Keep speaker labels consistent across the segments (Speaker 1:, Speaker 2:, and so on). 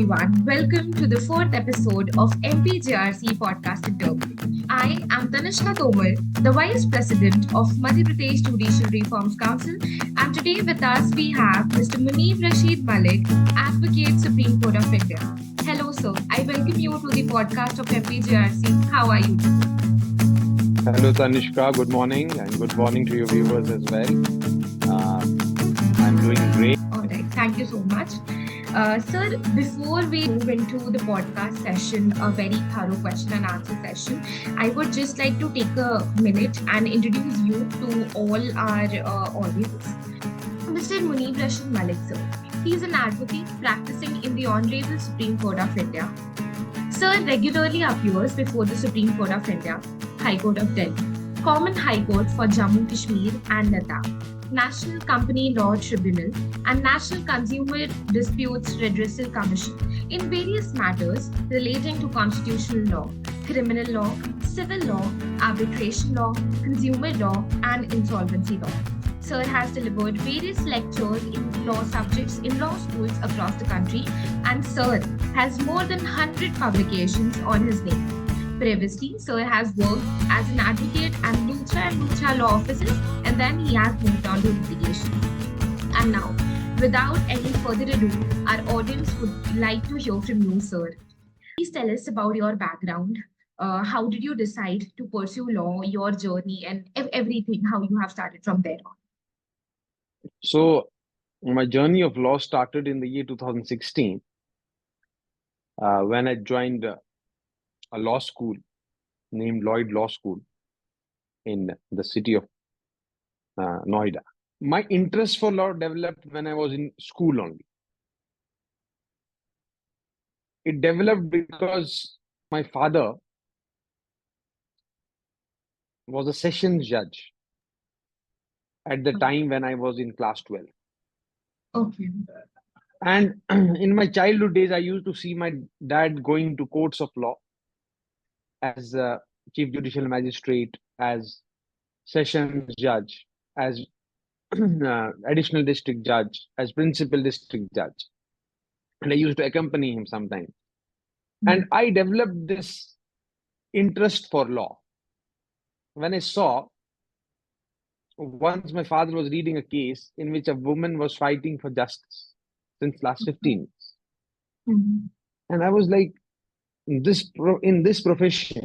Speaker 1: everyone. Welcome to the fourth episode of MPJRC Podcast Interview. I am Tanishka Tomar, the Vice President of Madhya Pradesh Judicial Reforms Council, and today with us we have Mr. Muneeb Rashid Malik, Advocate, Supreme Court of India. Hello, sir. I welcome you to the podcast of MPJRC. How are you today?
Speaker 2: Hello, Tanishka. Good morning, and good morning to your viewers as well. I'm doing great.
Speaker 1: All right. Thank you so much. Sir, before we move into the podcast session, a very thorough question and answer session, I would just like to take a minute and introduce you to all our audience. Mr. Muneeb Rashid Malik, sir. He is an advocate practicing in the Honorable Supreme Court of India. Sir regularly appears before the Supreme Court of India, High Court of Delhi, Common High Court for Jammu, Kashmir and Ladakh, National Company Law Tribunal, and National Consumer Disputes Redressal Commission in various matters relating to constitutional law, criminal law, civil law, arbitration law, consumer law, and insolvency law. Sir has delivered various lectures in law subjects in law schools across the country, and Sir has more than 100 publications on his name. Previously, Sir has worked as an advocate at Luthra and Luthra law offices, and then he has moved on to litigation. And now, without any further ado, our audience would like to hear from you, sir. Please tell us about your background. How did you decide to pursue law, your journey, and everything, how you have started from there on?
Speaker 2: So, my journey of law started in the year 2016 when I joined a law school named Lloyd Law School in the city of Noida. My interest for law developed when I was in school only. It developed because my father was a sessions judge at the time when I was in class 12.
Speaker 1: Okay.
Speaker 2: And in my childhood days, I used to see my dad going to courts of law as a chief judicial magistrate, as sessions judge, as additional district judge, as principal district judge. And I used to accompany him sometimes. And I developed this interest for law when I saw once my father was reading a case in which a woman was fighting for justice since last 15 years. And I was like, in this profession,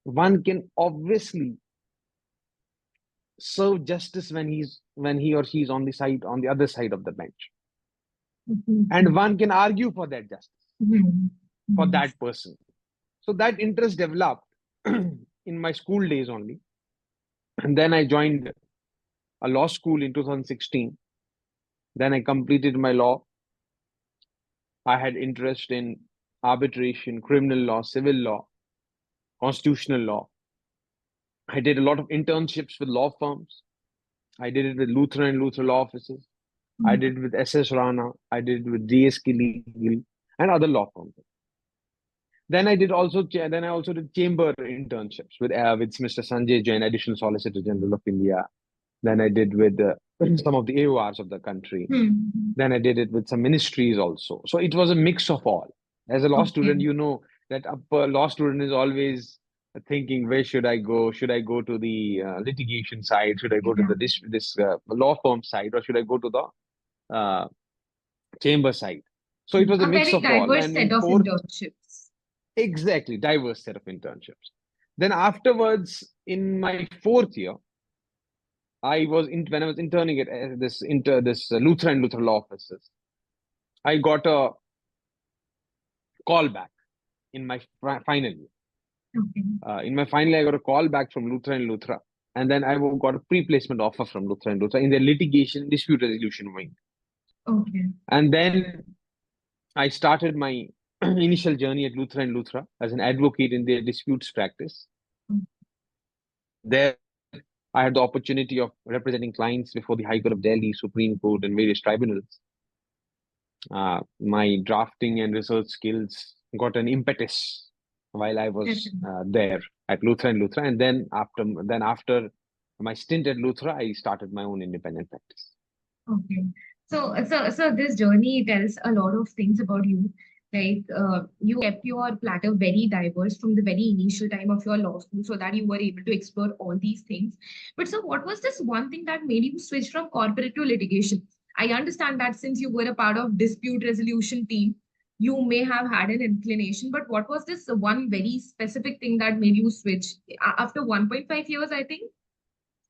Speaker 2: one can obviously serve justice when he or she is on the other side of the bench. And one can argue for that justice for that person. So that interest developed in my school days only. And then I joined a law school in 2016. Then I completed my law. I had interest in arbitration, criminal law, civil law, constitutional law. I did a lot of internships with law firms. I did it with Luthra and Luthra law offices. I did it with SS Rana. I did it with DSK Legal and other law firms. Then I also did chamber internships with Mr. Sanjay Jain, Additional Solicitor General of India. Then I did with some of the AORs of the country. Then I did it with some ministries also. So it was a mix of all. As a law student, you know that a law student is always thinking, where should I go? Should I go to the litigation side? Should I go to this law firm side? Or should I go to the chamber side? So it was a mix of all.
Speaker 1: A very diverse set of internships.
Speaker 2: Exactly, diverse set of internships. Then afterwards, in my fourth year, when I was interning at this Luthra and Luthra law offices, I got a call back in my final year. In my final year, I got a call back from Luthra and Luthra, and then I got a pre-placement offer from Luthra and Luthra in their litigation dispute resolution wing. And then I started my initial journey at Luthra and Luthra as an advocate in their disputes practice. There, I had the opportunity of representing clients before the High Court of Delhi, Supreme Court, and various tribunals. My drafting and research skills got an impetus while I was there at Luthra and Luthra. And then after my stint at Luthra, I started my own independent practice.
Speaker 1: Okay. So this journey tells a lot of things about you. Like you kept your platter very diverse from the very initial time of your law school, so that you were able to explore all these things. But so, what was this one thing that made you switch from corporate to litigation? I understand that since you were a part of dispute resolution team, you may have had an inclination. But what was this one very specific thing that made you switch after 1.5 years? I think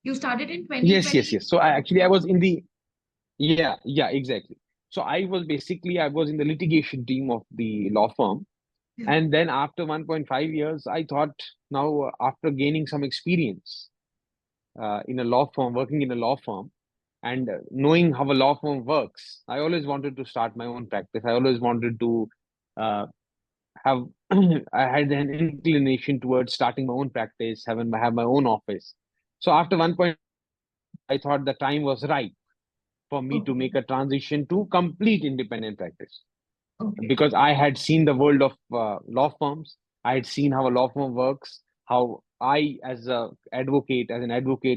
Speaker 1: you started in
Speaker 2: Yes, yes,
Speaker 1: 2020.
Speaker 2: yes. So I was in the yeah, exactly. So I was in the litigation team of the law firm. And then after 1.5 years, I thought now after gaining some experience in a law firm, working in a law firm, and knowing how a law firm works, I always wanted to start my own practice. I always wanted to uh, have, I had an inclination towards starting my own practice, have my own office. So after 1 point, I thought the time was right for me to
Speaker 1: Okay.
Speaker 2: make a transition to complete independent practice
Speaker 1: Okay.
Speaker 2: because I had seen the world of law firms. I had seen how a law firm works, how I, as an advocate,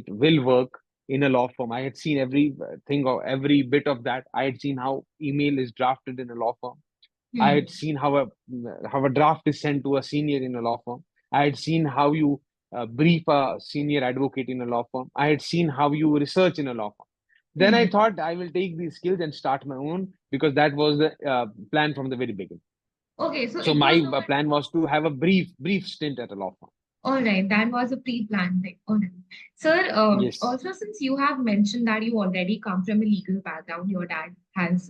Speaker 2: will work in a law firm. I had seen every thing or every bit of that. I had seen how email is drafted in a law firm. I
Speaker 1: Hmm.
Speaker 2: had seen how a draft is sent to a senior in a law firm. I had seen how you brief a senior advocate in a law firm. I had seen how you research in a law firm. Then I
Speaker 1: Hmm.
Speaker 2: thought I will take these skills and start my own because that was the plan from the very beginning.
Speaker 1: Okay, so
Speaker 2: So
Speaker 1: it
Speaker 2: my
Speaker 1: was not.
Speaker 2: plan was to have a brief stint at a law firm.
Speaker 1: All right, that was a pre-planned thing. All right. Sir,
Speaker 2: Yes,
Speaker 1: also since you have mentioned that you already come from a legal background, your dad has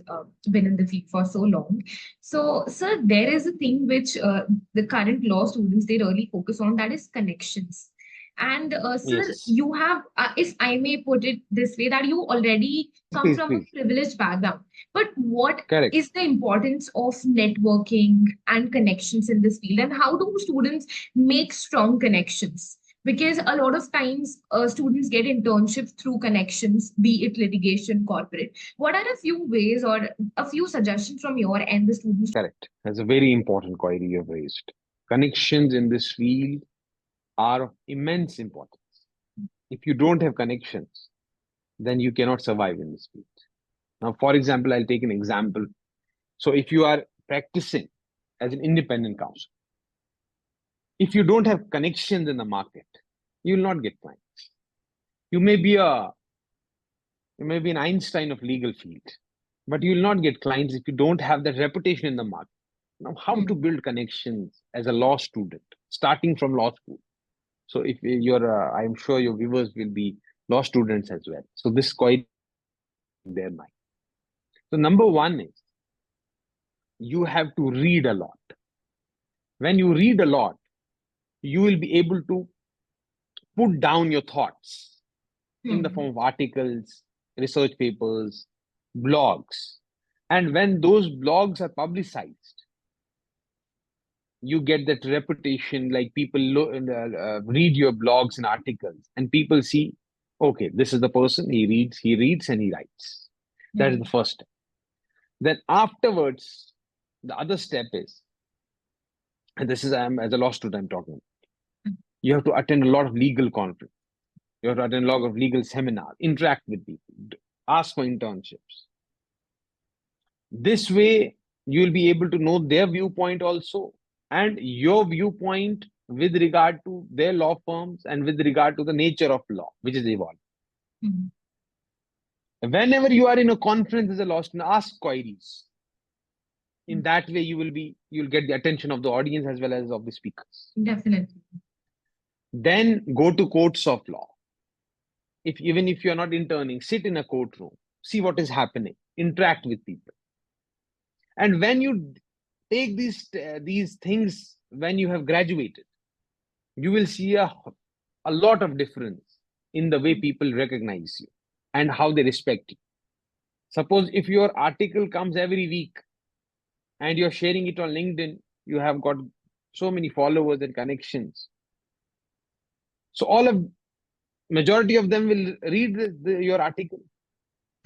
Speaker 1: been in the field for so long. So, sir, there is a thing which the current law students they really focus on, that is connections. And sir,
Speaker 2: yes.
Speaker 1: you have, if I may put it this way, that you already come
Speaker 2: Please,
Speaker 1: from a
Speaker 2: please.
Speaker 1: privileged background. But what
Speaker 2: Correct.
Speaker 1: is the importance of networking and connections in this field, and how do students make strong connections? Because a lot of times students get internships through connections, be it litigation, corporate. What are a few ways or a few suggestions from your end the students?
Speaker 2: Correct. That's a very important query you have raised. Connections in this field are of immense importance. If you don't have connections, then you cannot survive in this field. Now, for example, I'll take an example. So, if you are practicing as an independent counsel, if you don't have connections in the market, you will not get clients. You may be a you may be an Einstein of legal field, but you will not get clients if you don't have that reputation in the market. Now, how to
Speaker 1: Hmm.
Speaker 2: build connections as a law student, starting from law school. So, if I'm sure your viewers will be law students as well. So, this quite in their mind. So, number one is you have to read a lot. When you read a lot, you will be able to put down your thoughts in the
Speaker 1: Hmm.
Speaker 2: form of articles, research papers, blogs. And when those blogs are publicized, you get that reputation, like people read your blogs and articles, and people see, okay, this is the person, he reads and he writes. That is the
Speaker 1: Hmm.
Speaker 2: first step. Then afterwards, the other step is, and this is as a law student I'm talking, you have to attend a lot of legal conferences. You have to attend a lot of legal seminars, interact with people, ask for internships. This way, you will be able to know their viewpoint also and your viewpoint with regard to their law firms and with regard to the nature of law, which is evolving.
Speaker 1: Hmm.
Speaker 2: Whenever you are in a conference as a law student, ask queries. In that way, you'll get the attention of the audience as well as of the speakers.
Speaker 1: Definitely.
Speaker 2: Then go to courts of law. If even if you're not interning, sit in a courtroom, see what is happening, interact with people. And when you take these things when you have graduated, you will see a lot of difference in the way people recognize you and how they respect you. Suppose if your article comes every week and you're sharing it on LinkedIn, you have got so many followers and connections. So all of majority of them will read your article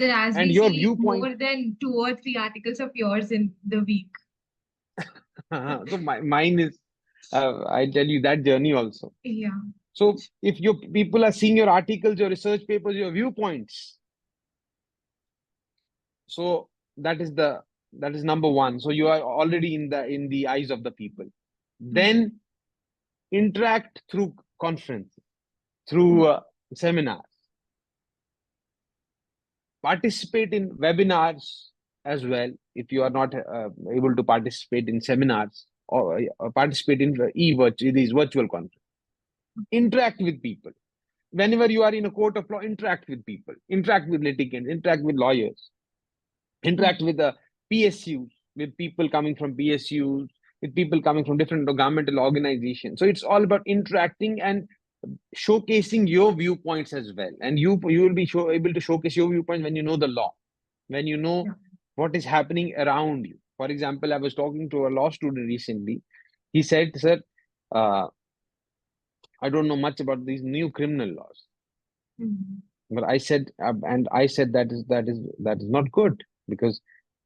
Speaker 1: So as
Speaker 2: and
Speaker 1: we
Speaker 2: your
Speaker 1: see,
Speaker 2: viewpoint.
Speaker 1: more than 2 or 3 articles of yours in the week.
Speaker 2: So mine is, I tell you that journey also.
Speaker 1: Yeah.
Speaker 2: So if your people are seeing your articles, your research papers, your viewpoints, So that is number one. So you are already in the eyes of the people. Then interact through conferences, through seminars, participate in webinars as well. If you are not able to participate in seminars or participate in these virtual conferences, interact with people. Whenever you are in a court of law, interact with people, interact with litigants, interact with lawyers, interact with the PSUs, with people coming from PSUs, with people coming from different governmental organizations. So it's all about interacting and showcasing your viewpoints as well. And you will be able to showcase your viewpoints when you know the law, when you know what is happening around you. For example, I was talking to a law student recently. He said, "Sir, I don't know much about these new criminal laws." But I said, that is not good, because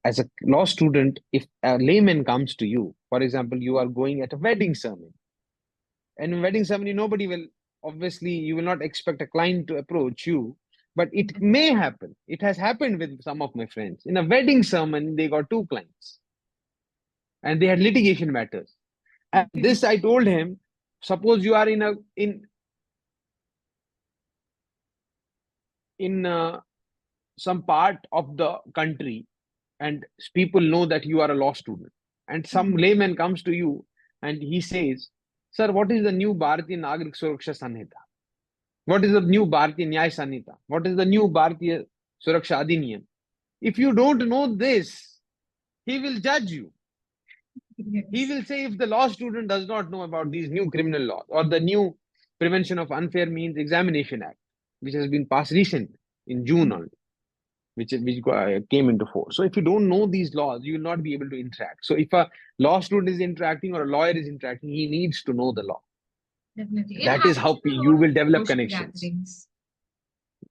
Speaker 2: as a law student, if a layman comes to you, for example, you are going at a wedding ceremony, and in wedding ceremony, nobody will, obviously, you will not expect a client to approach you, but it may happen. It has happened with some of my friends. In a wedding ceremony, they got two clients, and they had litigation matters. And this, I told him, suppose you are in some part of the country, and people know that you are a law student, and some layman comes to you and he says, "Sir, what is the new Bharatiya Nagrik Suraksha Sanhita? What is the new Bharatiya Nyay Sanhita? What is the new Bharatiya Suraksha Adhiniyam?" If you don't know this, he will judge you. He will say, if the law student does not know about these new criminal laws or the new Prevention of Unfair Means Examination Act, which has been passed recently in June only, which came into force. So if you don't know these laws, you will not be able to interact. So if a law student is interacting or a lawyer is interacting, he needs to know the law.
Speaker 1: Definitely.
Speaker 2: That is how you will develop connections.
Speaker 1: Gatherings.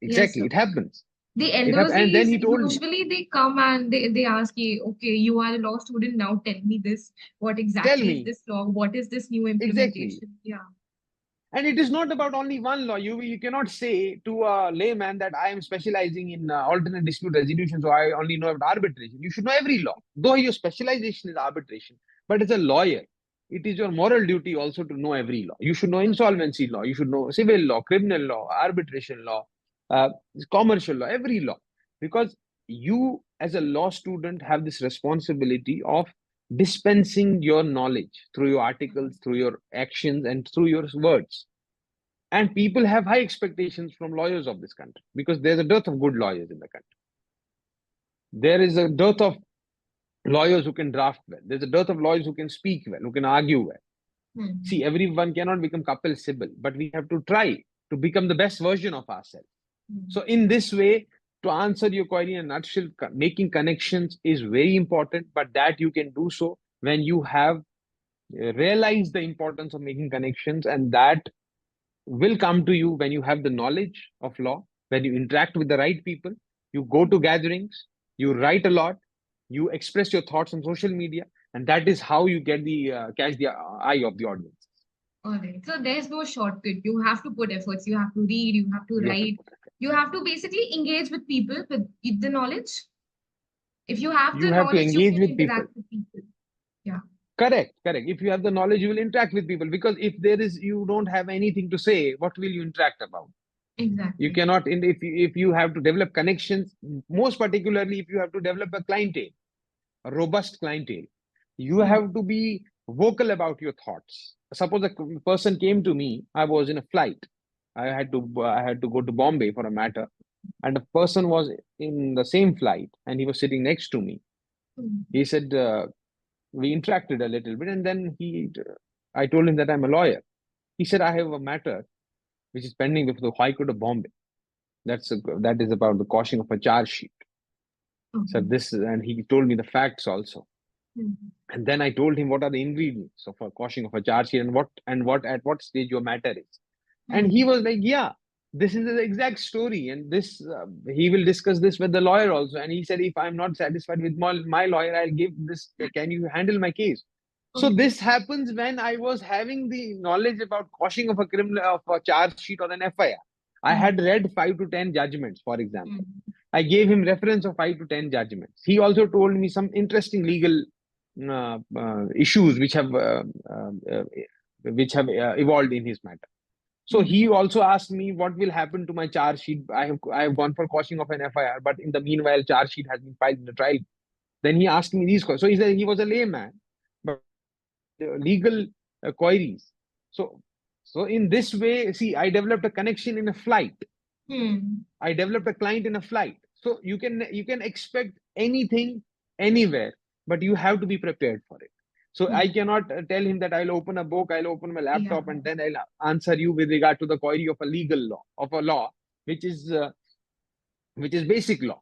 Speaker 2: Exactly, it happens.
Speaker 1: The elders,
Speaker 2: and then he told
Speaker 1: usually they come and they ask you, okay, you are a law student now, tell me this. What exactly is this law? What is this new implementation?
Speaker 2: Exactly.
Speaker 1: Yeah.
Speaker 2: And it is not about only one law. You cannot say to a layman that I am specializing in alternate dispute resolution, so I only know about arbitration. You should know every law, though your specialization is arbitration. But as a lawyer, it is your moral duty also to know every law. You should know insolvency law. You should know civil law, criminal law, arbitration law, commercial law, every law. Because you, as a law student, have this responsibility of dispensing your knowledge through your articles, through your actions, and through your words. And people have high expectations from lawyers of this country, because there's a dearth of good lawyers in the country. There is a dearth of lawyers who can draft well. There's a dearth of lawyers who can speak well, who can argue well. See, everyone cannot become Kapil Sibal, but we have to try to become the best version of ourselves. So in this way, to answer your query in a nutshell, making connections is very important, but that you can do so when you have realized the importance of making connections, and that will come to you when you have the knowledge of law, when you interact with the right people, you go to gatherings, you write a lot, you express your thoughts on social media, and that is how you get the catch the eye of the audience.
Speaker 1: All right. So there's no shortcut. You have to put efforts. You have to read. You have to write. You have to basically engage with people with the knowledge. If you have the knowledge, you can interact with people. Yeah.
Speaker 2: Correct. If you have the knowledge, you will interact with people, because if you don't have anything to say, what will you interact about?
Speaker 1: Exactly.
Speaker 2: You cannot, if you have to develop connections, most particularly if you have to develop a clientele, a robust clientele, you have to be vocal about your thoughts. Suppose a person came to me, I was in a flight. I had to go to Bombay for a matter, and a person was in the same flight and he was sitting next to me. He said, we interacted a little bit, and then I told him that I'm a lawyer. He said, I have a matter which is pending before the High Court of Bombay. That is about the quashing of a charge sheet. So and he told me the facts also. And then I told him what are the ingredients of a quashing of a charge sheet, and at what stage your matter is. And he was like, yeah, this is the exact story, and this he will discuss this with the lawyer also. And he said, if I'm not satisfied with my lawyer, I'll give this. Can you handle my case? So this happens when I was having the knowledge about quashing of a charge sheet or an FIR. I had read 5 to 10 judgments, for example. I gave him reference of 5 to 10 judgments. He also told me some interesting legal issues which have evolved in his matter. So he also asked me what will happen to my charge sheet. I have gone for quashing of an FIR, but in the meanwhile, charge sheet has been filed in the trial. Then he asked me these questions. So he was a layman, but legal queries. So in this way, see, I developed a connection in a flight. I developed a client in a flight. So you can expect anything anywhere, but you have to be prepared for it. So I cannot tell him that I'll open a book, I'll open my laptop, and then I'll answer you with regard to the query of a legal law, of a law which is basic law.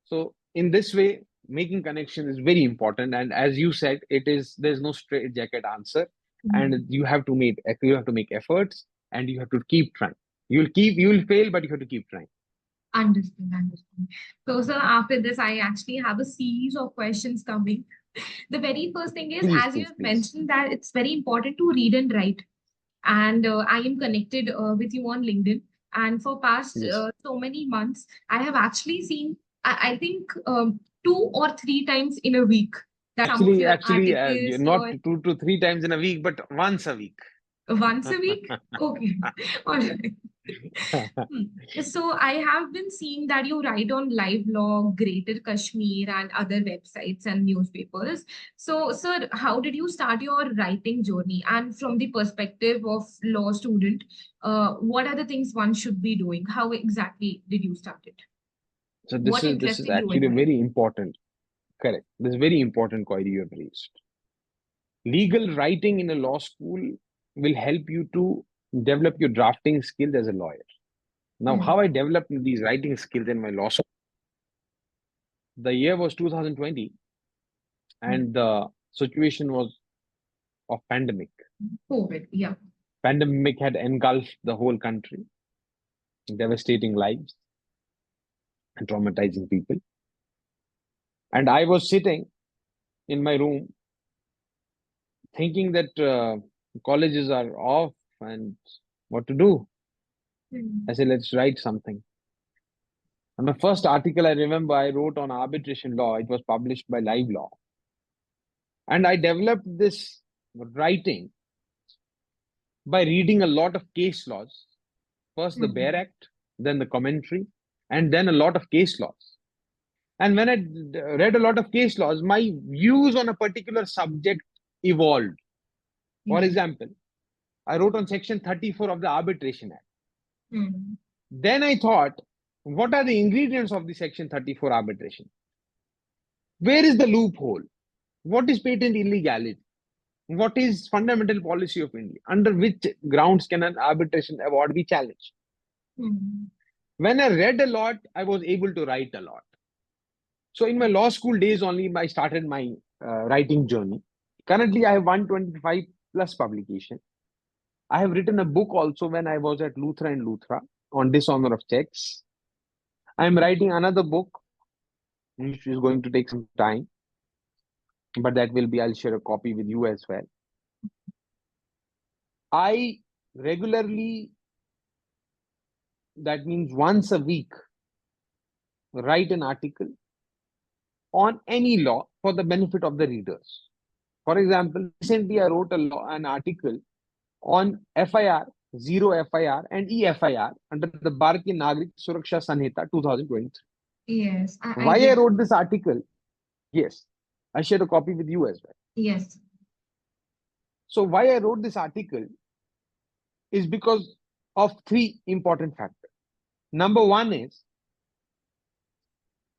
Speaker 2: So in this way, making connection is very important. And as you said, there's no straight jacket answer, and you have to make efforts, and you have to keep trying. You will fail, but you have to keep trying.
Speaker 1: Understood. So, sir, after this, I actually have a series of questions coming. The very first thing is, as you have mentioned, that it's very important to read and write. And I am connected with you on LinkedIn. And for past so many months, I have actually seen, I think, 2 or 3 times in a week.
Speaker 2: Actually, not 2 to 3 times in a week, but once a week.
Speaker 1: Once a week? Okay. All right. So I have been seeing that you write on Live Law, Greater Kashmir, and other websites and newspapers. So, sir, how did you start your writing journey? And from the perspective of law student, what are the things one should be doing? How exactly did you start it?
Speaker 2: So this is actually very important. Correct. This is very important query you have raised. Legal writing in a law school will help you to develop your drafting skills as a lawyer. Now, how I developed these writing skills in my law school, the year was 2020, and the situation was of pandemic.
Speaker 1: COVID, yeah.
Speaker 2: Pandemic had engulfed the whole country, devastating lives and traumatizing people. And I was sitting in my room thinking that colleges are off and what to do. I said, let's write something. And my first article, I remember, I wrote on arbitration law. It was published by Live Law. And I developed this writing by reading a lot of case laws. First the Bare Act, then the commentary, and then a lot of case laws. And when I read a lot of case laws, my views on a particular subject evolved. For example, I wrote on section 34 of the Arbitration Act. Then I thought, what are the ingredients of the section 34 arbitration? Where is the loophole? What is patent illegality? What is fundamental policy of India? Under which grounds can an arbitration award be challenged? When I read a lot, I was able to write a lot. So in my law school days only, I started my writing journey. Currently, I have 125 plus publication. I have written a book also when I was at Luthra and Luthra on dishonor of checks. I am writing another book, which is going to take some time, but that will be, I'll share a copy with you as well. I regularly, that means once a week, write an article on any law for the benefit of the readers. For example, recently I wrote an article on FIR, Zero FIR, and EFIR under the Bharatiya Nagrik Suraksha Sanhita 2023.
Speaker 1: Yes.
Speaker 2: Why I wrote this article? Yes, I shared a copy with you as well.
Speaker 1: Yes.
Speaker 2: So why I wrote this article is because of 3 important factors. Number 1 is,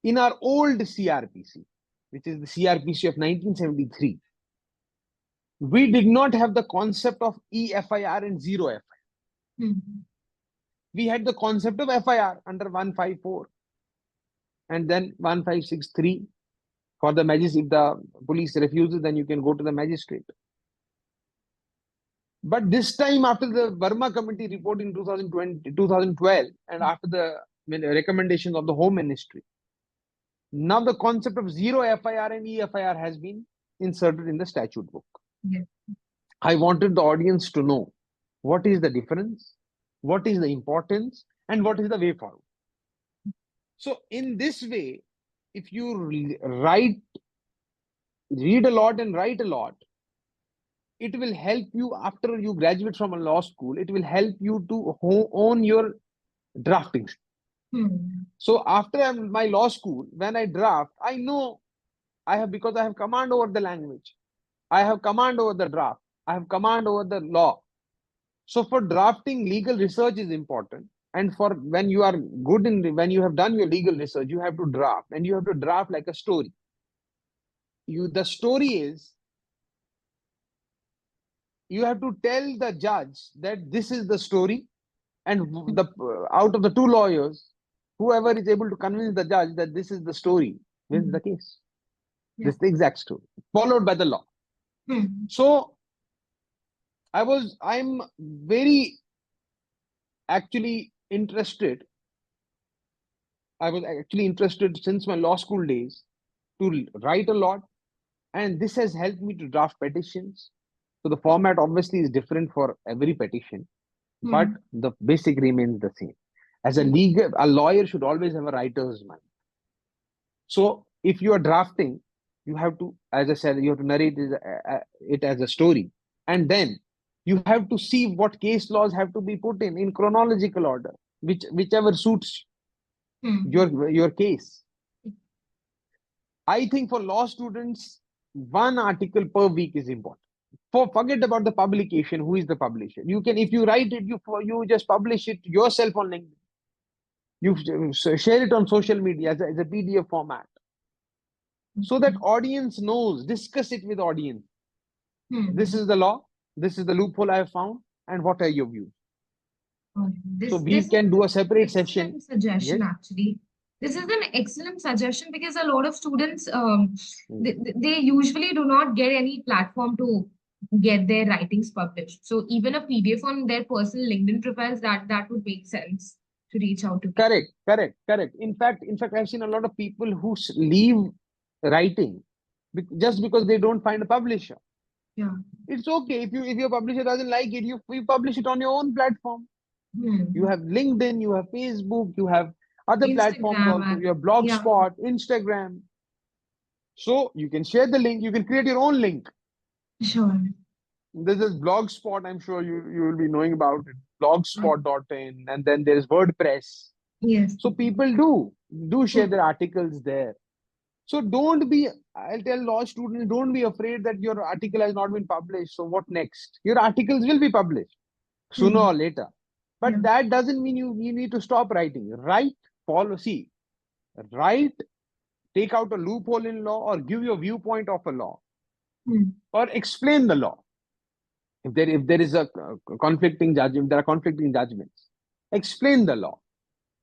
Speaker 2: in our old CRPC, which is the CRPC of 1973, we did not have the concept of EFIR and Zero FIR. We had the concept of FIR under 154 and then 1563 for the magistrate. If the police refuses, then you can go to the magistrate. But this time, after the Burma Committee report in 2012, and after the recommendations of the Home Ministry, now the concept of Zero FIR and EFIR has been inserted in the statute book.
Speaker 1: Yes.
Speaker 2: I wanted the audience to know what is the difference, what is the importance, and what is the way forward. So in this way, if you read a lot and write a lot, it will help you after you graduate from a law school. It will help you to own your drafting. So after my law school, when I draft, I know because I have command over the language. I have command over the draft. I have command over the law. So for drafting, legal research is important. And for when you are good when you have done your legal research, you have to draft, and you have to draft like a story. The story is, you have to tell the judge that this is the story, and out of the two lawyers, whoever is able to convince the judge that this is the story wins the case. This is the exact story, followed by the law. So I'm very actually interested. I was actually interested since my law school days to write a lot, and this has helped me to draft petitions. So the format obviously is different for every petition, but the basic remains the same. As a lawyer should always have a writer's mind. So if you are drafting, you have to, as I said, you have to narrate it as a story, and then you have to see what case laws have to be put in chronological order, whichever suits your case. I think for law students, one article per week is important. Forget about the publication. Who is the publisher? You can, if you write it, you just publish it yourself on LinkedIn. You share it on social media as a PDF format, so that audience knows. Discuss it with audience. This is the law. This is the loophole I have found, and what are your views? So we can do a separate session.
Speaker 1: Suggestion, yes? Actually, this is an excellent suggestion, because a lot of students they usually do not get any platform to get their writings published. So even a PDF on their personal LinkedIn profiles, that would make sense to reach out to people.
Speaker 2: Correct. In fact, I've seen a lot of people who leave writing just because they don't find a publisher.
Speaker 1: Yeah,
Speaker 2: it's okay if your publisher doesn't like it. You publish it on your own platform. You have LinkedIn, you have Facebook, you have other platforms also. You have Blogspot, Instagram. So you can share the link. You can create your own link.
Speaker 1: Sure.
Speaker 2: This is Blogspot. I'm sure you will be knowing about it. Blogspot.in, and then there is WordPress.
Speaker 1: Yes.
Speaker 2: So people do share their articles there. So I'll tell law students, don't be afraid that your article has not been published. So what next? Your articles will be published sooner or later. But that doesn't mean you need to stop writing. Write, write, take out a loophole in law, or give your viewpoint of a law, or explain the law. If there is a conflicting judgment, there are conflicting judgments. Explain the law,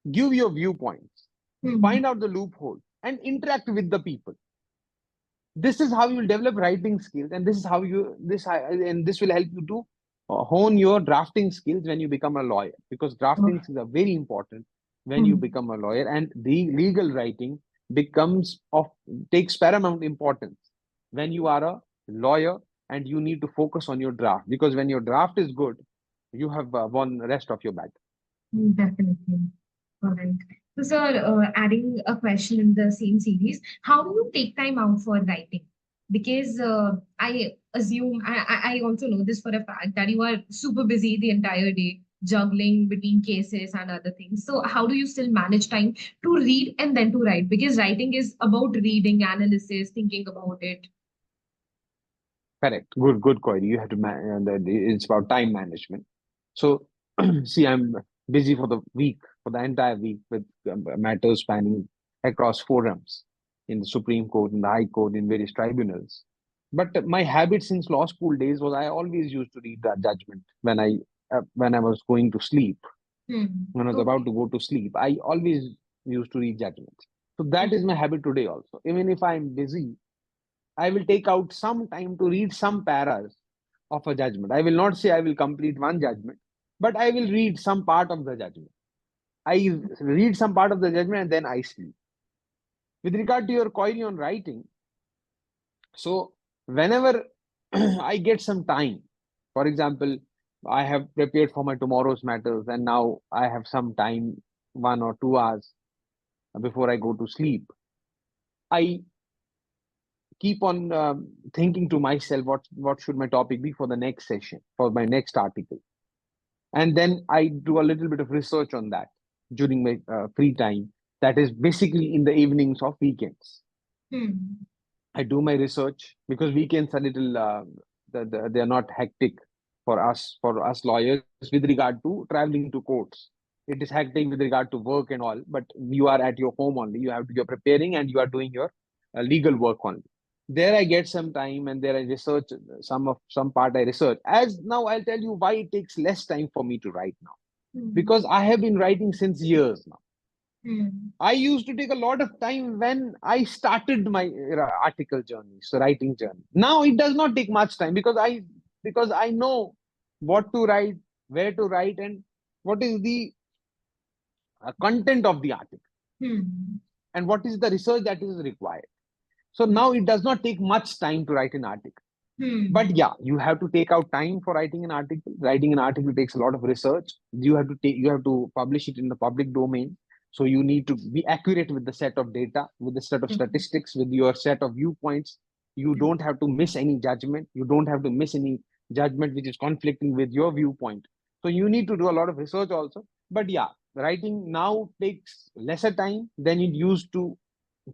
Speaker 2: give your viewpoints, find out the loophole, and interact with the people. This is how you will develop writing skills, and this will help you to hone your drafting skills when you become a lawyer, because drafting skills are very important when you become a lawyer, and the legal writing takes paramount importance when you are a lawyer, and you need to focus on your draft, because when your draft is good, you have won the rest of your battle.
Speaker 1: Definitely. All right. So, sir, adding a question in the same series, how do you take time out for writing? Because I assume, I also know this for a fact, that you are super busy the entire day, juggling between cases and other things. So how do you still manage time to read and then to write? Because writing is about reading, analysis, thinking about it.
Speaker 2: Correct. Good query. You have to it's about time management. So, see, I'm busy for the entire week, with matters spanning across forums in the Supreme Court, in the High Court, in various tribunals. But my habit since law school days was, I always used to read that judgment when I was going to sleep. When I was about to go to sleep, I always used to read judgments. So that is my habit today also. Even if I'm busy, I will take out some time to read some paras of a judgment. I will not say I will complete one judgment, but I will read some part of the judgment. I read some part of the judgment and then I sleep. With regard to your query on writing, so whenever I get some time, for example, I have prepared for my tomorrow's matters, and now I have some time, 1 or 2 hours. before I go to sleep, I keep on thinking to myself, what should my topic be for the next session, for my next article. And then I do a little bit of research on that during my free time. That is basically in the evenings of weekends. I do my research because weekends are little they are not hectic for us lawyers with regard to traveling to courts. It is hectic with regard to work and all, but you are at your home only. You're preparing and you are doing your legal work only. There I get some time and there I research some part I research. As now I'll tell you why it takes less time for me to write now. Because I have been writing since years now. I used to take a lot of time when I started my article journey, so writing journey. Now it does not take much time because I know what to write, where to write, and what is the content of the article, and what is the research that is required. So now it does not take much time to write an article. But yeah, you have to take out time for writing an article. Writing an article takes a lot of research. You have to publish it in the public domain. So you need to be accurate with the set of data, with the set of statistics, with your set of viewpoints. You don't have to miss any judgment. You don't have to miss any judgment which is conflicting with your viewpoint. So you need to do a lot of research also. But yeah, writing now takes lesser time than it used to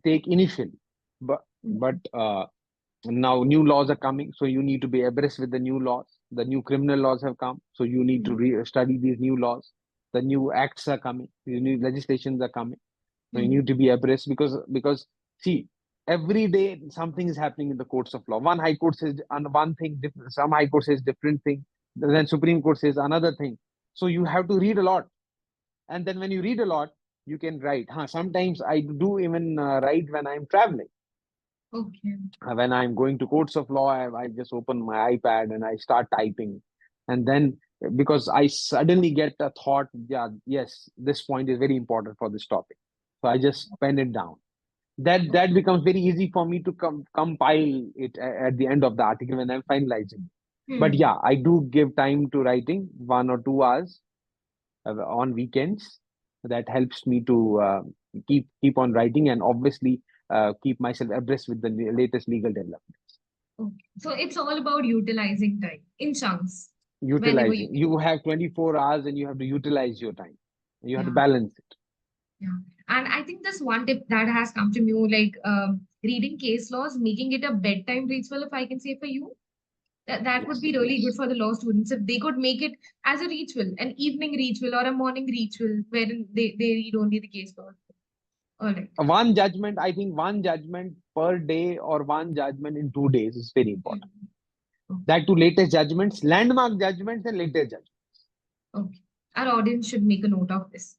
Speaker 2: take initially. But now new laws are coming, so you need to be abreast with the new laws. The new criminal laws have come, so you need to study these new laws. The new acts are coming, the new legislations are coming, so you need to be abreast because see, every day something is happening in the courts of law. One high court says one thing, some high court says different thing, then Supreme Court says another thing. So you have to read a lot, and then when you read a lot, you can write. Sometimes I do even write when I'm traveling.
Speaker 1: Okay.
Speaker 2: When I'm going to courts of law, I just open my iPad and I start typing. And then because I suddenly get a thought, yeah, yes, this point is very important for this topic. So I just pen it down. That becomes very easy for me to compile it at the end of the article when I'm finalizing. But yeah, I do give time to writing 1 or 2 hours on weekends. That helps me to keep on writing and obviously keep myself abreast with the latest legal developments.
Speaker 1: Okay. So it's all about utilizing time in chunks.
Speaker 2: Utilizing. You have 24 hours and you have to utilize your time. You have to balance it.
Speaker 1: Yeah. And I think this one tip that has come to me, like reading case laws, making it a bedtime ritual, if I can say for you. That would be really good for the law students if they could make it as a ritual, an evening ritual or a morning ritual wherein they read only the case law. All right.
Speaker 2: One judgment, I think one judgment per day or one judgment in 2 days is very important. That to latest judgments, landmark judgments and latest judgments.
Speaker 1: Okay. Our audience should make a note of this.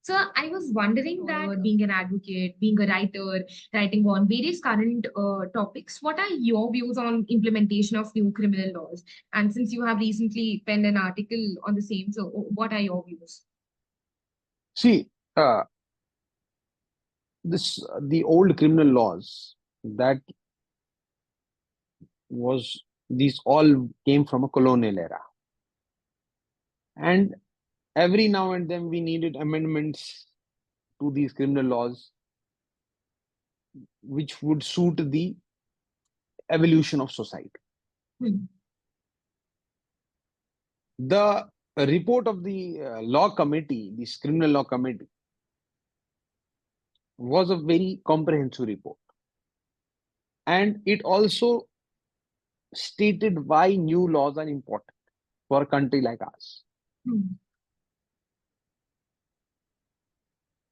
Speaker 1: So I was wondering that being an advocate, being a writer, writing on various current topics, what are your views on implementation of new criminal laws? And since you have recently penned an article on the same, so what are your views?
Speaker 2: See, the old criminal laws that these all came from a colonial era. And every now and then we needed amendments to these criminal laws which would suit the evolution of society. The report of the law committee, this criminal law committee, was a very comprehensive report. And it also stated why new laws are important for a country like ours.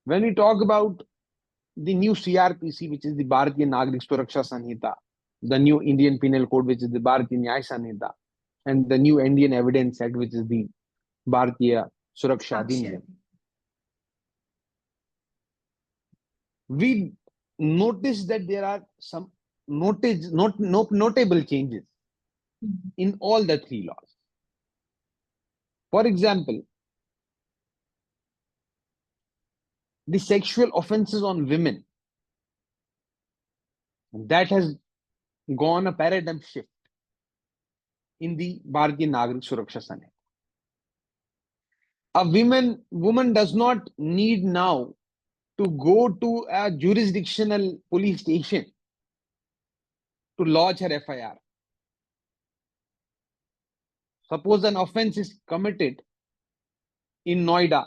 Speaker 2: When we talk about the new CRPC, which is the Bharatiya Nagrik Suraksha Sanhita, the new Indian Penal Code, which is the Bharatiya Nyaya Sanhita, and the new Indian Evidence Act, which is the Bharatiya Suraksha Adhiniyam, we notice that there are some notable changes in all the three laws. For example, the sexual offenses on women, that has gone a paradigm shift in the Bharatiya Nagrik Suraksha Sanhita. A woman does not need now to go to a jurisdictional police station to lodge her FIR. Suppose an offense is committed in Noida,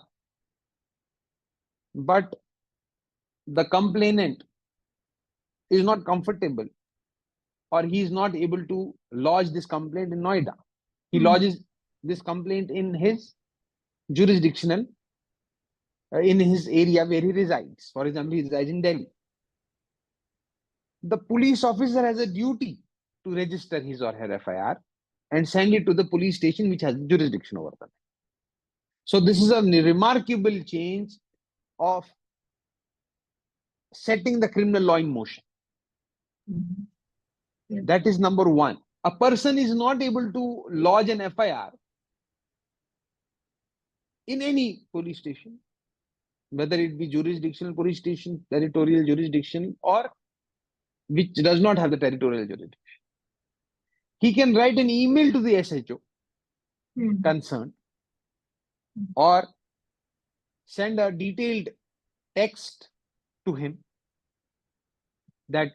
Speaker 2: but the complainant is not comfortable, or he is not able to lodge this complaint in Noida. He lodges this complaint in his jurisdictional, in his area where he resides. For example, he resides in Delhi. The police officer has a duty to register his or her FIR and send it to the police station which has jurisdiction over them. So this is a remarkable change of setting the criminal law in motion.
Speaker 1: Yeah.
Speaker 2: That is number one. A person is not able to lodge an FIR in any police station, whether it be jurisdictional police station, territorial jurisdiction, or which does not have the territorial jurisdiction. He can write an email to the SHO concerned, or send a detailed text to him that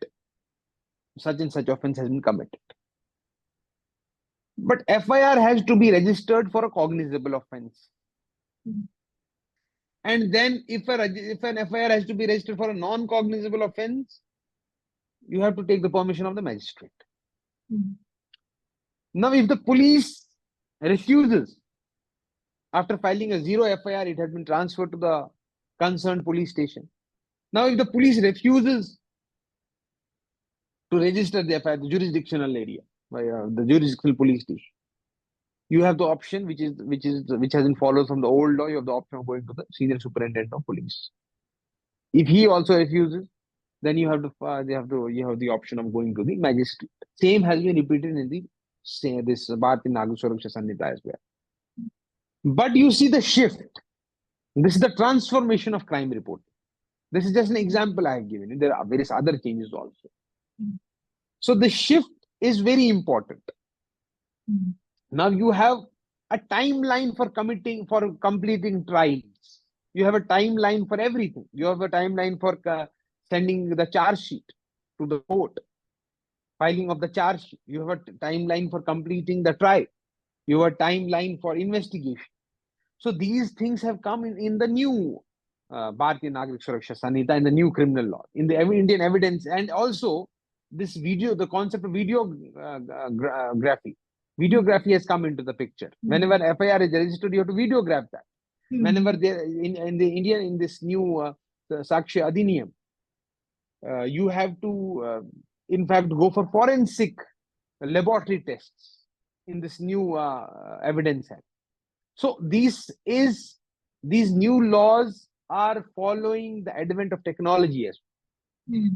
Speaker 2: such and such offense has been committed. But FIR has to be registered for a cognizable offense. And then if an FIR has to be registered for a non-cognizable offense, you have to take the permission of the magistrate. Now, if the police refuses, after filing a zero FIR, it has been transferred to the concerned police station. Now, if the police refuses to register the FIR, the jurisdictional area, the jurisdictional police station, you have the option, which has been followed from the old law. You have the option of going to the senior superintendent of police. If he also refuses, then you have the option of going to the magistrate. Same has been repeated in this Bharatiya Nagrik Suraksha Sanhita as well. But you see the shift. This is the transformation of crime reporting. This is just an example I have given you. There are various other changes also. So the shift is very important. Now you have a timeline for completing trials. You have a timeline for everything. You have a timeline for sending the charge sheet to the court, filing of the charge sheet. You have a timeline for completing the trial. You have a timeline for investigation. So these things have come in the new Bharatiya Nagrik Suraksha Sanhita, in the new criminal law, in the Indian evidence, and also this the concept of videography. Videography has come into the picture. Whenever FIR is registered, you have to videograph that. Whenever in this new Sakshi Adhiniyam, you have to, in fact, go for forensic laboratory tests in this new evidence act. So these new laws are following the advent of technology as well.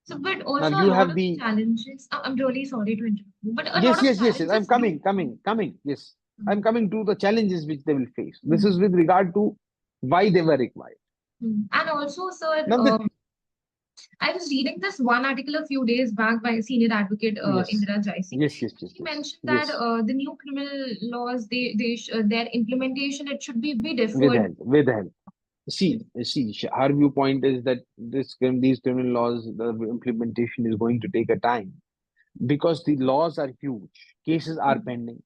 Speaker 1: So, but also
Speaker 2: now
Speaker 1: a
Speaker 2: you
Speaker 1: lot
Speaker 2: have
Speaker 1: of
Speaker 2: the
Speaker 1: challenges. I'm really sorry to interrupt you, but a lot
Speaker 2: yes,
Speaker 1: of
Speaker 2: yes, yes, yes. I'm
Speaker 1: challenges
Speaker 2: coming. Yes, I'm coming to the challenges which they will face. This is with regard to why they were required.
Speaker 1: And also, sir,
Speaker 2: Now
Speaker 1: I was reading this one article a few days back by senior advocate
Speaker 2: yes,
Speaker 1: Indira Jaisi.
Speaker 2: yes.
Speaker 1: She mentioned that the new criminal laws, their implementation, it should be deferred.
Speaker 2: with help. See, her viewpoint is that these criminal laws, the implementation is going to take a time because the laws are huge, cases are pending.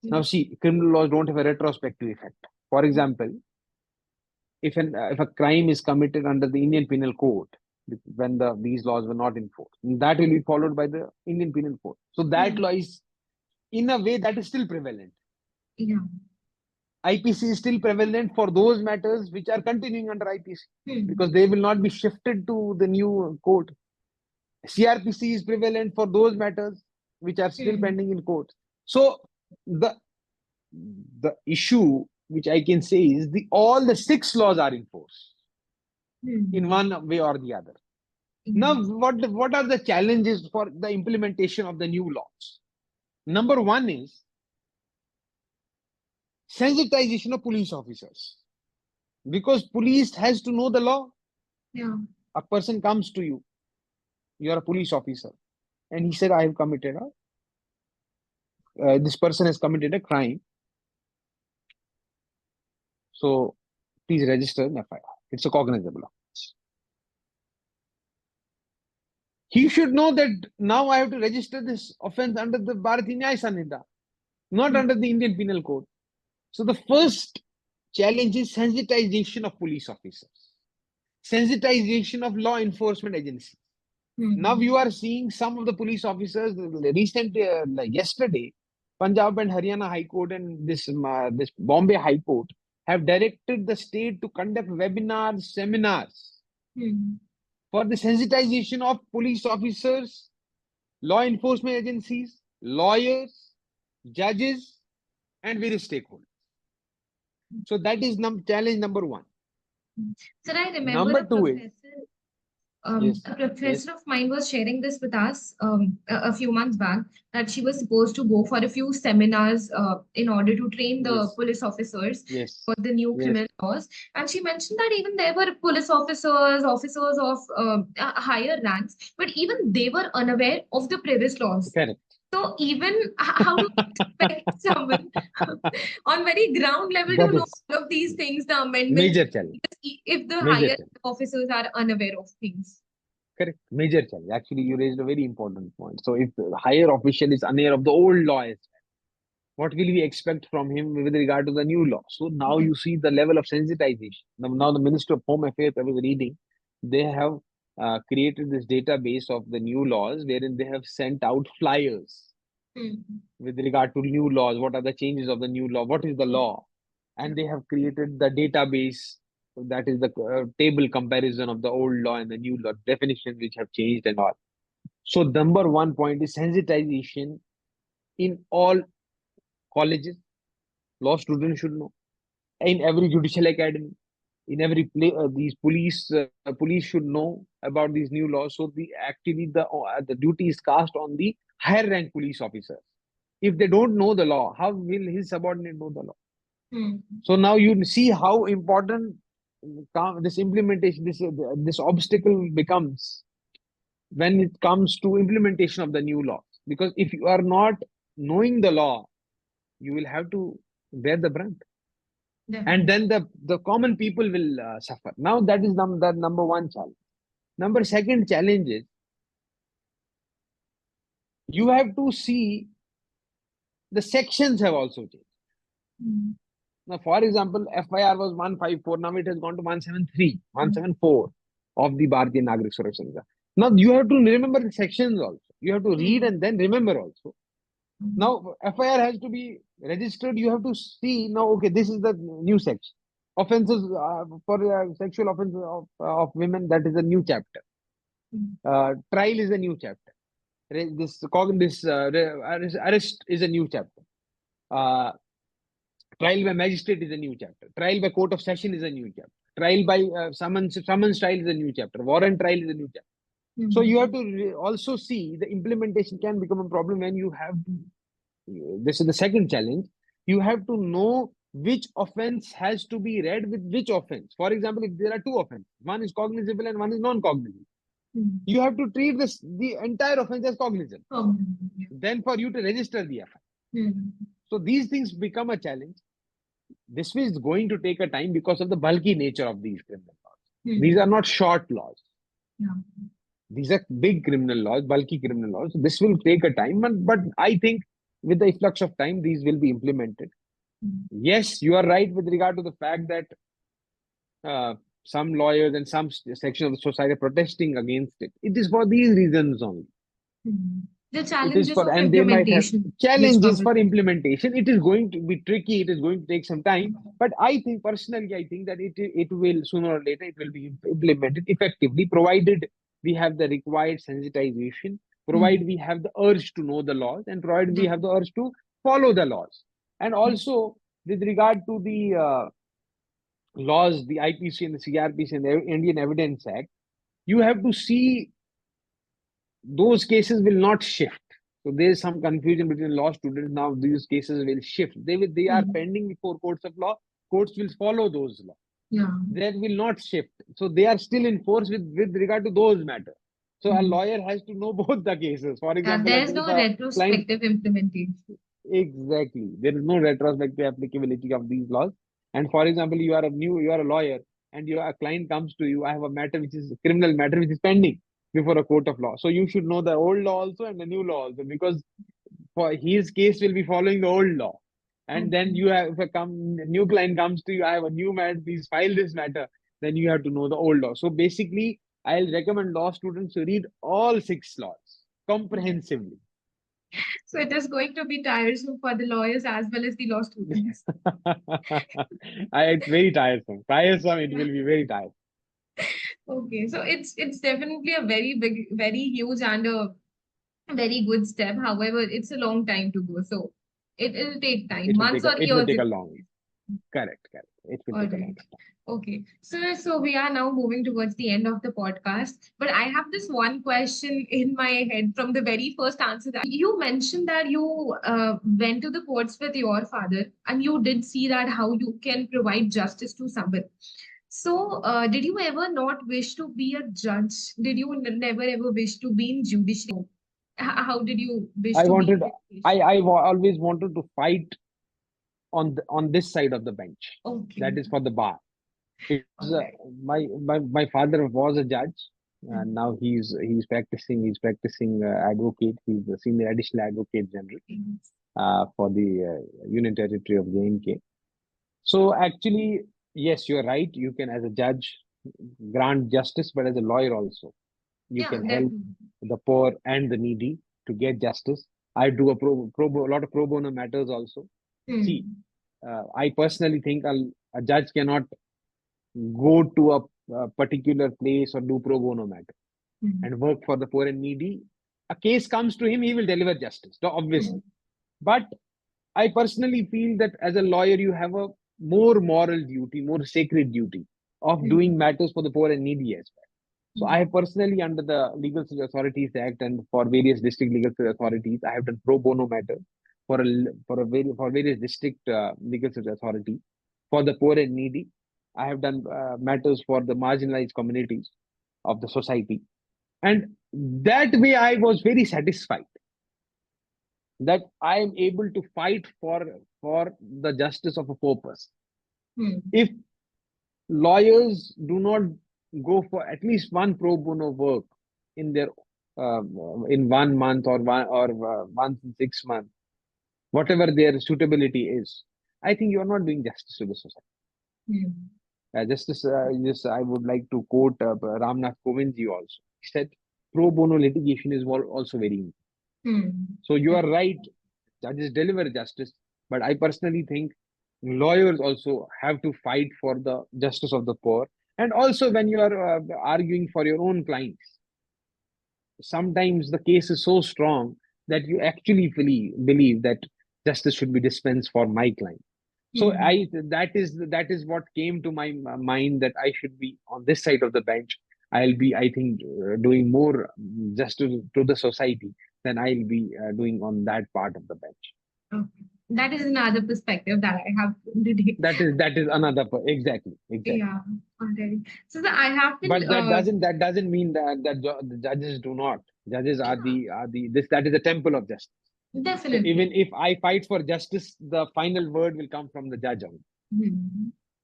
Speaker 2: Now, see, criminal laws don't have a retrospective effect. For example, if a crime is committed under the Indian Penal Code, when these laws were not enforced, that will be followed by the Indian Penal Code. So that law is, in a way, that is still prevalent.
Speaker 1: Yeah.
Speaker 2: IPC is still prevalent for those matters which are continuing under IPC because they will not be shifted to the new code. CRPC is prevalent for those matters which are still pending in court. So the issue which I can say is all the 6 laws are enforced in one way or the other. Now, what are the challenges for the implementation of the new laws? Number one is sensitization of police officers, because police has to know the law.
Speaker 1: Yeah.
Speaker 2: A person comes to you, you're a police officer, and he said, I have committed this person has committed a crime, so please register an FIR. It's a cognizable offense. He should know that now I have to register this offense under the Bharatiya Nyaya Sanhita, not under the Indian Penal Code. So the first challenge is sensitization of police officers, sensitization of law enforcement agencies. Now you are seeing some of the police officers recently, like yesterday, Punjab and Haryana High Court and this Bombay High Court have directed the state to conduct webinars, seminars for the sensitization of police officers, law enforcement agencies, lawyers, judges, and various stakeholders. So that is challenge number one.
Speaker 1: Sir, I remember
Speaker 2: Number two is
Speaker 1: Yes. A professor of mine was sharing this with us a few months back, that she was supposed to go for a few seminars in order to train the police officers for the new criminal laws. And she mentioned that even there were police officers of higher ranks, but even they were unaware of the previous laws.
Speaker 2: Correct.
Speaker 1: So even how do you expect someone on very ground level
Speaker 2: That
Speaker 1: to know
Speaker 2: is
Speaker 1: all of these things, the amendments,
Speaker 2: major challenge.
Speaker 1: if the
Speaker 2: Major
Speaker 1: higher
Speaker 2: challenge.
Speaker 1: officers are unaware of things?
Speaker 2: Correct. Major challenge. Actually, you raised a very important point. So if the higher official is unaware of the old law as well, what will we expect from him with regard to the new law? So now you see the level of sensitization. Now the Minister of Home Affairs, I was reading, they have created this database of the new laws wherein they have sent out flyers with regard to new laws. What are the changes of the new law? What is the law? And they have created the database, that is the table comparison of the old law and the new law, definitions which have changed and all. So number one point is sensitization in all colleges. Law students should know. In every judicial academy, in every place, these police should know about these new laws. So the duty is cast on the higher rank police officers. If they don't know the law, how will his subordinate know the law? So now you see how important this implementation, this obstacle becomes when it comes to implementation of the new laws. Because if you are not knowing the law, you will have to bear the brunt. And then the common people will suffer. Now that is the number one challenge. Second challenge is you have to see the sections have also changed. Now, for example, FIR was 154, now it has gone to 173, 174 of the Bharatiya Nagrik Suraksha Sanhita. Now you have to remember the sections also. You have to read and then remember also. Now FIR has to be registered. You have to see now, okay, this is the new section. Offenses for sexual offenses of women, that is a new chapter. Trial is a new chapter. Arrest is a new chapter. Trial by magistrate is a new chapter. Trial by court of session is a new chapter. Trial by summons trial is a new chapter. Warrant trial is a new chapter. So you have to also see the implementation can become a problem when you have to. This is the second challenge. You have to know which offense has to be read with which offense. For example, if there are two offenses, one is cognizable and one is non-cognizable, you have to treat the entire offense as cognizable. Then for you to register the offense. So these things become a challenge. This is going to take a time because of the bulky nature of these criminal laws. These are not short laws. These are big criminal laws, bulky criminal laws. This will take a time, but I think with the efflux of time, these will be implemented. Yes, you are right with regard to the fact that some lawyers and some section of the society are protesting against it. It is for these reasons only.
Speaker 1: The challenges
Speaker 2: for,
Speaker 1: of
Speaker 2: and they might have
Speaker 1: implementation.
Speaker 2: challenges for implementation. It is going to be tricky. It is going to take some time. But I think personally, I think that it will sooner or later, it will be implemented effectively, provided we have the required sensitization, provided we have the urge to know the laws, and provided we have the urge to follow the laws. And also with regard to the laws, the IPC and the CRPC and the Indian Evidence Act, you have to see those cases will not shift. So there is some confusion between law students. Now these cases will shift. They are pending before courts of law. Courts will follow those laws. They will not shift. So they are still in force with regard to those matters. So a lawyer has to know both the cases. For example,
Speaker 1: there is no retrospective implementation.
Speaker 2: Exactly. There is no retrospective applicability of these laws. And for example, you are a lawyer and your client comes to you. I have a matter which is a criminal matter which is pending. before a court of law. So you should know the old law also and the new law also, because for his case will be following the old law. And then you have, if a new client comes to you, I have a new matter, please file this matter, then you have to know the old law. So basically, I'll recommend law students to read all 6 laws comprehensively.
Speaker 1: So it is going to be tiresome for the lawyers as well as the law students.
Speaker 2: It's very tiresome. Tiresome, it will be very tiresome.
Speaker 1: Okay, so it's definitely a very big, very huge and a very good step. However, it's a long time to go. So it'll take time, months or
Speaker 2: It
Speaker 1: years.
Speaker 2: will take a long. Correct. It will take a long time.
Speaker 1: Okay. So we are now moving towards the end of the podcast. But I have this one question in my head from the very first answer that you mentioned that you went to the courts with your father and you did see that how you can provide justice to someone. So, did you ever not wish to be a judge? Did you never ever wish to be in judiciary? How did you wish to be in litigation?
Speaker 2: I always wanted to fight on this side of the bench.
Speaker 1: Okay.
Speaker 2: That is for the bar.
Speaker 1: Okay.
Speaker 2: My father was a judge, and now he's practicing. He's practicing advocate. He's the senior additional advocate general for the Union Territory of J&K. So actually, yes, you're right. You can, as a judge, grant justice, but as a lawyer also, you can help the poor and the needy to get justice. I do a lot of pro bono matters also. See, I personally think a judge cannot go to a particular place or do pro bono matter and work for the poor and needy. A case comes to him, he will deliver justice, obviously. But I personally feel that as a lawyer, you have a more moral duty, more sacred duty of doing matters for the poor and needy as well. So I have personally, under the Legal Service Authorities Act and for various district legal service authorities, I have done pro bono matters for various district legal service authorities for the poor and needy. I have done matters for the marginalized communities of the society, and that way I was very satisfied that I am able to fight for the justice of a poor person. If lawyers do not go for at least one pro bono work in their in 1 month or once in 6 months, whatever their suitability is, I think you are not doing justice to the society. I would like to quote Ramnath Kovindji also. He said, pro bono litigation is also very important. So you are right, judges deliver justice, but I personally think lawyers also have to fight for the justice of the poor. And also when you are arguing for your own clients, sometimes the case is so strong that you actually believe that justice should be dispensed for my client. So that is what came to my mind, that I should be on this side of the bench. I'll be, I think, doing more justice to the society than I'll be doing on that part of the bench.
Speaker 1: Okay. That is another perspective that I have today.
Speaker 2: That is another exactly.
Speaker 1: Yeah. Okay. So I have been.
Speaker 2: But that doesn't mean that the judges do not. Judges are that is a temple of justice.
Speaker 1: Definitely.
Speaker 2: So even if I fight for justice, the final word will come from the judge only.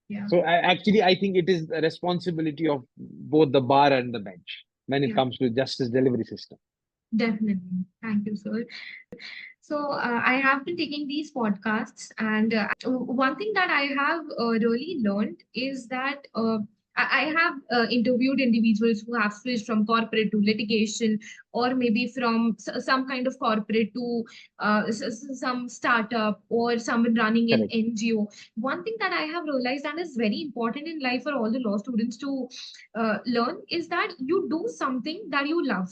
Speaker 1: Yeah.
Speaker 2: So I think it is the responsibility of both the bar and the bench when it comes to justice delivery system.
Speaker 1: Definitely. Thank you, sir. So I have been taking these podcasts, and one thing that I have really learned is that I have interviewed individuals who have switched from corporate to litigation, or maybe from some kind of corporate to some startup, or someone running an NGO. One thing that I have realized, and is very important in life for all the law students to learn, is that you do something that you love.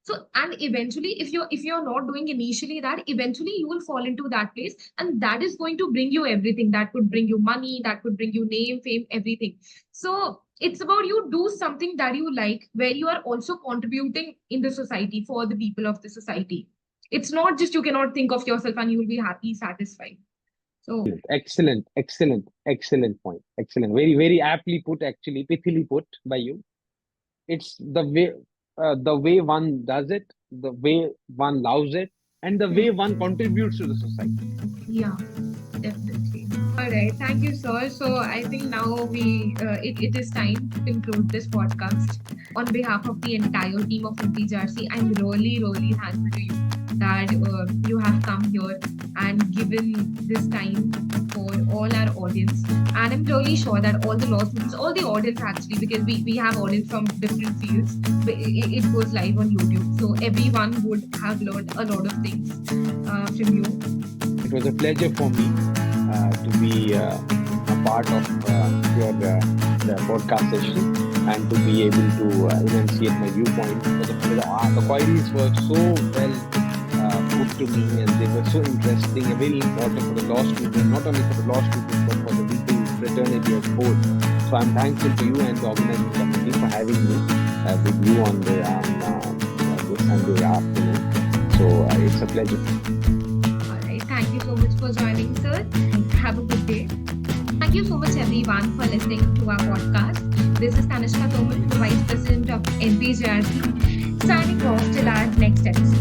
Speaker 1: So, and eventually, if you're not doing initially that, eventually you will fall into that place, and that is going to bring you everything. That could bring you money, that could bring you name, fame, everything. So it's about you do something that you like, where you are also contributing in the society for the people of the society. It's not just you cannot think of yourself and you will be happy, satisfied. So
Speaker 2: excellent point. Excellent. Very, very aptly put, actually, pithily put by you. It's the way one does it, the way one loves it, and the way one contributes to the society.
Speaker 1: Yeah, definitely. All right, thank you, sir. So I think now it is time to conclude this podcast. On behalf of the entire team of MPJRC, I'm really thankful to you that you have come here and given this time for all our audience. And I'm really sure that all the law students, all the audience actually, because we have audience from different fields, but it goes live on YouTube. So everyone would have learned a lot of things from you.
Speaker 2: It was a pleasure for me to be a part of your the podcast session and to be able to enunciate my viewpoint. The queries were so well put to me, and they were so interesting and very important for the law students, not only for the law students but for the legal fraternity as whole. So I'm thankful to you and the organizing committee for having me with you on this Sunday afternoon. So it's a pleasure.
Speaker 1: Thank you so much for joining, sir. Have a good day. Thank you so much, everyone, for listening to our podcast. This is Tanishka Tomal, the Vice President of MPJRC, signing off till our next episode.